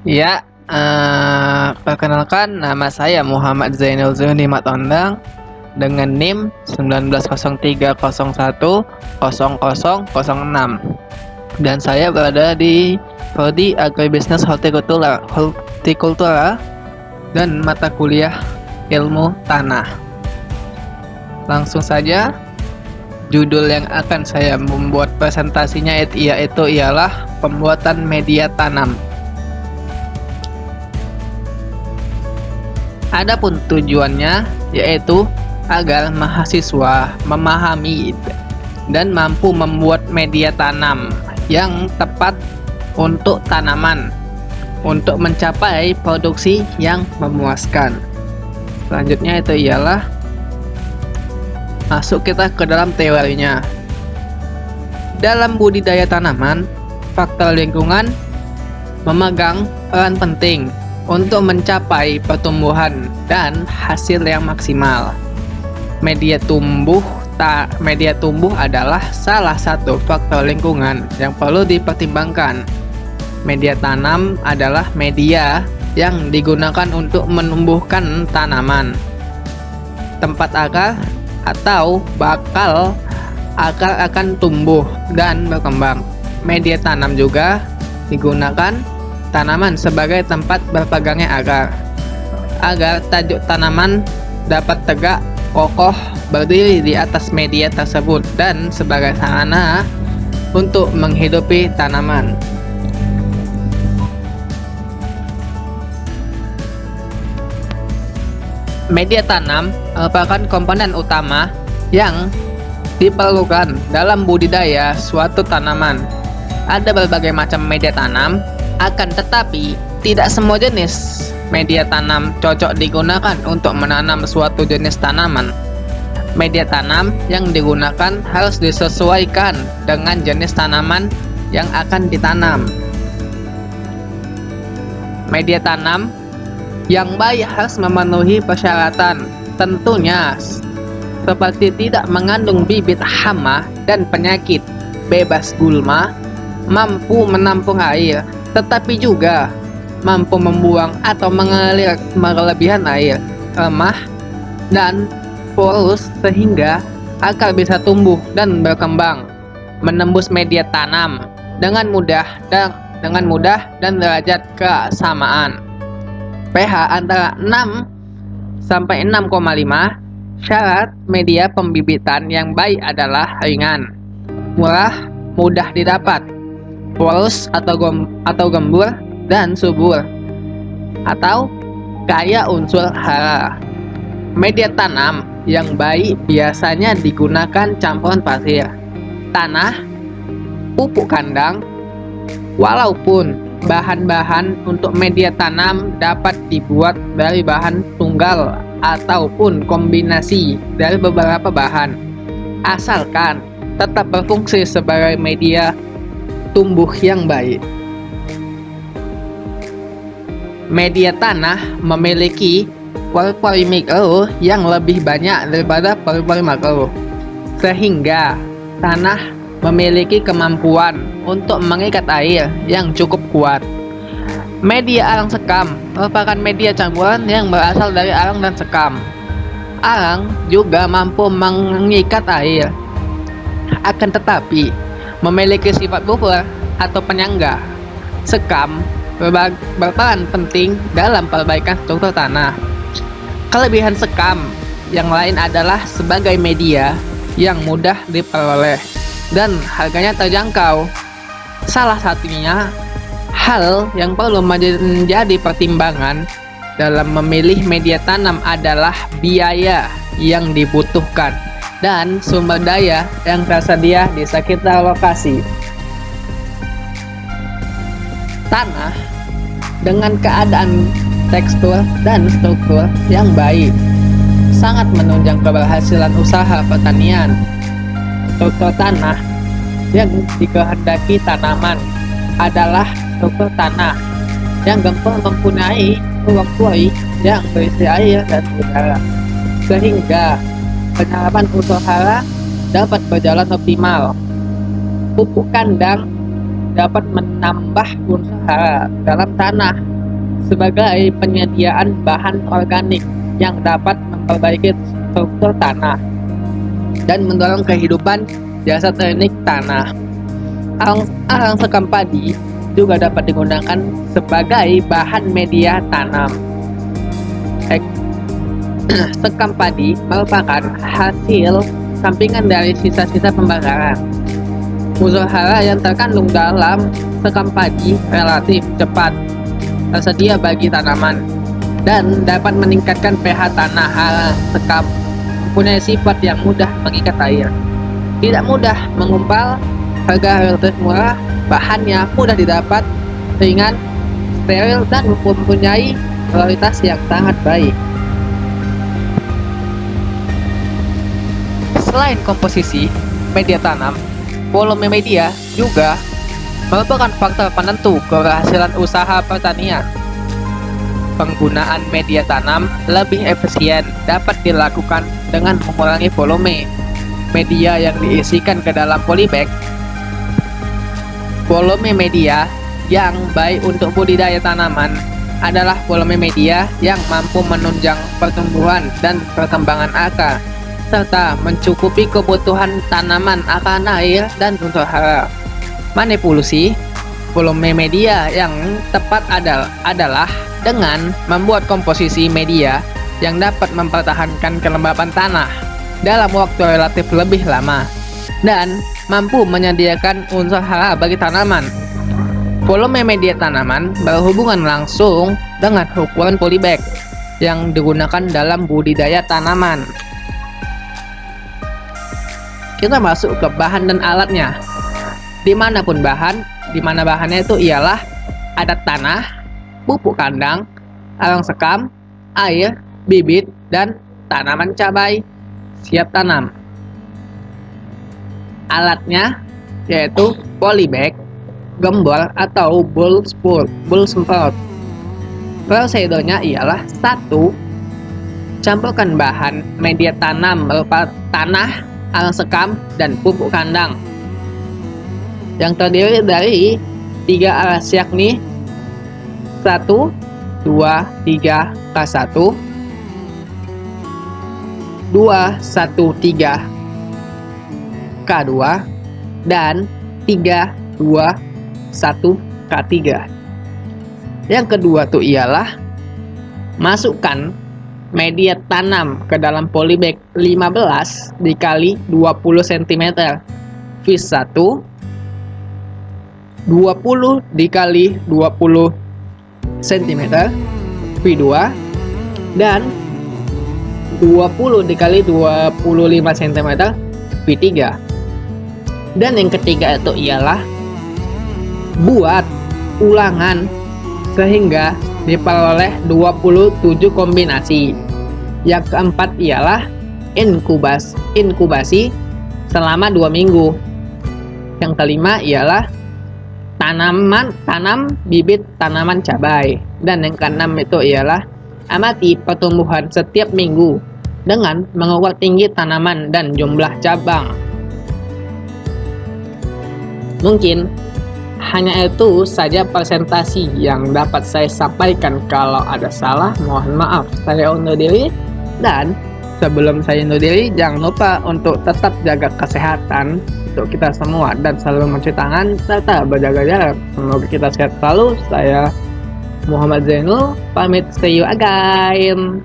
Ya, perkenalkan nama saya Muhammad Zainul Zuhni Matondang dengan NIM 1903010006 dan saya berada di Prodi Agribisnis Hortikultura dan mata kuliah Ilmu Tanah. Langsung saja, judul yang akan saya membuat presentasinya ialah pembuatan media tanam. Adapun tujuannya yaitu agar mahasiswa memahami dan mampu membuat media tanam yang tepat untuk tanaman untuk mencapai produksi yang memuaskan. Selanjutnya itu ialah masuk kita ke dalam teorinya. Dalam budidaya tanaman, faktor lingkungan memegang peran penting untuk mencapai pertumbuhan dan hasil yang maksimal. Media tumbuh adalah salah satu faktor lingkungan yang perlu dipertimbangkan. Media tanam adalah media yang digunakan untuk menumbuhkan tanaman. Tempat akar atau bakal akar akan tumbuh dan berkembang. Media tanam juga digunakan tanaman sebagai tempat berpegangnya akar, agar tajuk tanaman dapat tegak kokoh berdiri di atas media tersebut dan sebagai sarana untuk menghidupi tanaman. Media tanam merupakan komponen utama yang diperlukan dalam budidaya suatu tanaman. Ada berbagai macam media tanam, akan tetapi tidak semua jenis media tanam cocok digunakan untuk menanam suatu jenis tanaman. Media tanam yang digunakan harus disesuaikan dengan jenis tanaman yang akan ditanam. Media tanam yang baik harus memenuhi persyaratan, tentunya seperti tidak mengandung bibit hama dan penyakit, bebas gulma, mampu menampung air, tetapi juga mampu membuang atau mengalir berlebihan air, lemah dan porus sehingga akar bisa tumbuh dan berkembang, menembus media tanam dengan mudah dan derajat kesamaan. pH antara 6 sampai 6,5. Syarat media pembibitan yang baik adalah ringan, murah, mudah didapat, porus atau gembur dan subur, atau kaya unsur hara. Media tanam yang baik biasanya digunakan campuran pasir, tanah, pupuk kandang. Walaupun bahan-bahan untuk media tanam dapat dibuat dari bahan tunggal ataupun kombinasi dari beberapa bahan, asalkan tetap berfungsi sebagai media tumbuh yang baik. Media tanah memiliki pori-pori mikro yang lebih banyak daripada pori-pori makro, sehingga tanah memiliki kemampuan untuk mengikat air yang cukup kuat. Media arang sekam merupakan media campuran yang berasal dari arang dan sekam. Arang juga mampu mengikat air, akan tetapi memiliki sifat buffer atau penyangga. Sekam berperan penting dalam perbaikan struktur tanah. Kelebihan sekam yang lain adalah sebagai media yang mudah diperoleh dan harganya terjangkau. Salah satunya hal yang perlu menjadi pertimbangan dalam memilih media tanam adalah biaya yang dibutuhkan dan sumber daya yang tersedia di sekitar lokasi. Tanah dengan keadaan tekstur dan struktur yang baik sangat menunjang keberhasilan usaha pertanian. Struktur tanah yang dikehendaki tanaman adalah struktur tanah yang mempunyai ruang pori yang berisi air dan udara, sehingga penyerapan unsur hara dapat berjalan optimal. Pupuk kandang dapat menambah unsur hara dalam tanah sebagai penyediaan bahan organik yang dapat memperbaiki struktur tanah dan mendorong kehidupan jasa teknik tanah. Arang sekam padi juga dapat digunakan sebagai bahan media tanam. Sekam padi merupakan hasil sampingan dari sisa-sisa pembakaran. Unsur hara yang terkandung dalam sekam padi relatif cepat tersedia bagi tanaman dan dapat meningkatkan pH tanah. Hara sekam mempunyai sifat yang mudah mengikat air, tidak mudah mengumpal, harga relatif murah, bahannya mudah didapat, ringan, steril, dan mempunyai kualitas yang sangat baik. Selain komposisi media tanam, volume media juga merupakan faktor penentu keberhasilan usaha pertanian. Penggunaan media tanam lebih efisien dapat dilakukan dengan mengurangi volume media yang diisikan ke dalam polybag. Volume media yang baik untuk budidaya tanaman adalah volume media yang mampu menunjang pertumbuhan dan perkembangan akar, serta mencukupi kebutuhan tanaman akan air dan unsur hara. Manipulasi volume media yang tepat adalah dengan membuat komposisi media yang dapat mempertahankan kelembapan tanah dalam waktu relatif lebih lama dan mampu menyediakan unsur hara bagi tanaman. Volume media tanaman berhubungan langsung dengan ukuran polybag yang digunakan dalam budidaya tanaman. Kita masuk ke bahan dan alatnya. Di mana bahannya itu ialah ada tanah, pupuk kandang, arang sekam, air, bibit, dan tanaman cabai siap tanam. Alatnya yaitu polybag, gembor atau bull sprout. Prosedurnya ialah 1. Campurkan bahan media tanam berupa tanah, arang sekam, dan pupuk kandang yang terdiri dari 3 alas, yakni 1, 2, 3 K1, 2, 1, 3 K2, dan 3, 2, 1 K3. Yang kedua tuh ialah masukkan media tanam ke dalam polybag 15 dikali 20 cm vis 1, 20 dikali 20 cm V2, dan 20 dikali 25 cm V3. Dan yang ketiga itu ialah buat ulangan sehingga diperoleh 27 kombinasi. Yang keempat ialah inkubasi selama 2 minggu. Yang kelima ialah tanam bibit tanaman cabai. Dan yang keenam itu ialah amati pertumbuhan setiap minggu dengan mengukur tinggi tanaman dan jumlah cabang. Mungkin hanya itu saja presentasi yang dapat saya sampaikan. Kalau ada salah, mohon maaf. Saya undur diri, dan sebelum saya undur diri, jangan lupa untuk tetap jaga kesehatan untuk kita semua dan selalu mencuci tangan serta berjaga jarak. Semoga kita sehat selalu. Saya Muhammad Zainul pamit, see you again.